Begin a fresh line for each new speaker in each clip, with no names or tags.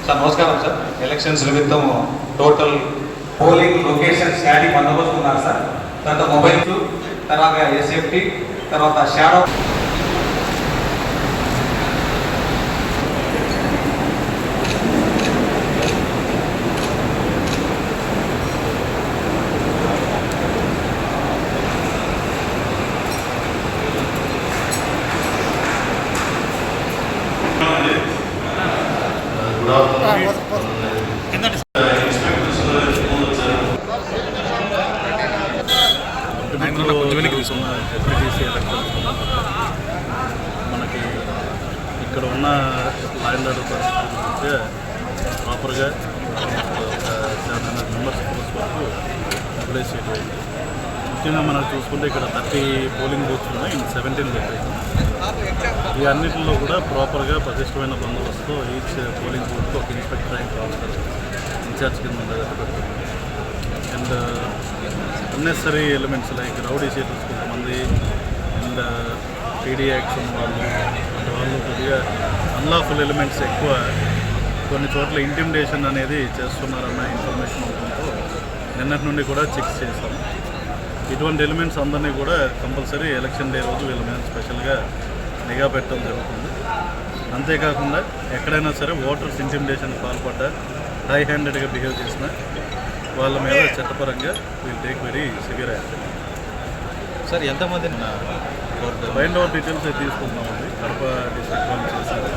Sir నమస్కారం sir. Elections నిమిత్తం total polling locations యాడీ బందోబస్తు ఉన్నారు సార్. తర్వాత మొబైల్స్, తర్వాత ఎస్ఎఫ్టీ, తర్వాత షాడో
మనకి ఇక్కడ ఉన్న ల్యాండ్ ఆర్డర్ పరిస్థితి ప్రాపర్గా ఒక 700 మెంబర్స్ పోస్ట్ వరకు రిప్లేస్ చేయడం. ముఖ్యంగా మనం చూసుకుంటే ఇక్కడ 30 పోలింగ్ బూత్స్ ఉన్నాయి, 17 లొకేషన్. ఈ అన్నింటిలో కూడా ప్రాపర్గా పటిష్టమైన బందోబస్తు ఈచ్ పోలింగ్ బూత్కి ఒక ఇన్స్పెక్టర్ అండ్ ఆఫీసర్ ఇన్ఛార్జ్ కింద ఉండేది పెడుతుంది. And unnecessary elements like rowdy sheeters కొంతమంది అండ్ పీడీ యాక్షన్ వాళ్ళు కొద్దిగా అన్లాఫుల్ ఎలిమెంట్స్ ఎక్కువ కొన్ని చోట్ల ఇంటిమిడేషన్ అనేది చేస్తున్నారన్న ఇన్ఫర్మేషన్ ఉండడంతో నిన్నటి నుండి కూడా చెక్స్ చేస్తాం. ఇటువంటి ఎలిమెంట్స్ అందరినీ కూడా కంపల్సరీ ఎలక్షన్ డే రోజు వీళ్ళ మీద స్పెషల్గా నిఘా పెట్టడం జరుగుతుంది. అంతేకాకుండా ఎక్కడైనా సరే ఓటర్స్ ఇంటిమిడేషన్ పాల్పడ్డా హై హ్యాండెడ్గా బిహేవ్ చేసిన వాళ్ళ మీద చట్టపరంగా we'll take very severe action.
Sir ఎంతమంది
బైండ్ ఓవర్ డీటెయిల్స్ తీసుకుంటున్నామండి. కడప డిస్ట్రిక్ట్ వాళ్ళు చేశారు.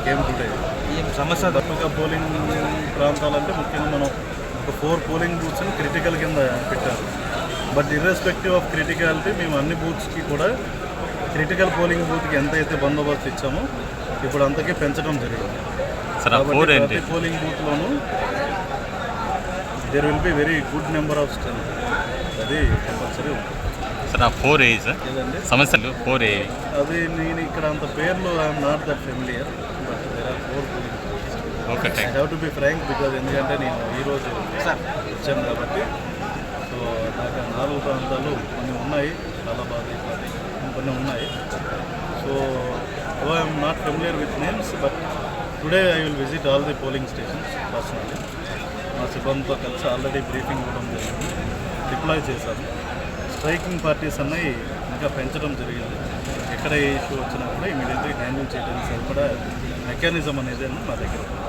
గేమ్ టుడే
ఈ సమస్య
ఇంకా పోలింగ్ ప్రాంతాలంటే ముఖ్యంగా మనం ఒక 4 పోలింగ్ బూత్స్ని క్రిటికల్ కింద పెట్టారు. బట్ ఇర్రెస్పెక్టివ్ ఆఫ్ క్రిటికాలిటీ మేము అన్ని బూత్స్కి కూడా క్రిటికల్ పోలింగ్ బూత్కి ఎంతైతే బందోబస్తు ఇచ్చామో ఇప్పుడు అంతకీ పెంచడం జరిగింది. కాబట్టి ప్రతి పోలింగ్ బూత్లోనూ there will be very good number of strength. అది కంపల్సరీ ఉంటుంది.
సార్ 4A సార్ సమస్యలు 4A
అది నేను ఇక్కడ అంత పేర్లు I'm not that familiar, but there are 4 polling booths.
Okay,
I have to be frank because ఎందుకంటే నేను ఈరోజు వచ్చాను కాబట్టి. సో నాకు 4 ప్రాంతాలు కొన్ని ఉన్నాయి, చాలా బాగా కొన్ని ఉన్నాయి. So I'm not familiar with names, but today I will visit all the polling stations personally. మా సిబ్బందితో కలిసి ఆల్రెడీ బ్రీఫింగ్ ఇవ్వడం జరిగింది, డిప్లాయ్ చేశాను. స్ట్రైకింగ్ పార్టీస్ అన్నవి ఇంకా పెంచడం జరిగింది. ఎక్కడ ఏ ఇష్యూ వచ్చినా కూడా ఇమీడియట్గా హ్యాండిల్ చేయడానికి సరిపడా మెకానిజం అనేది మా దగ్గర ఉంది.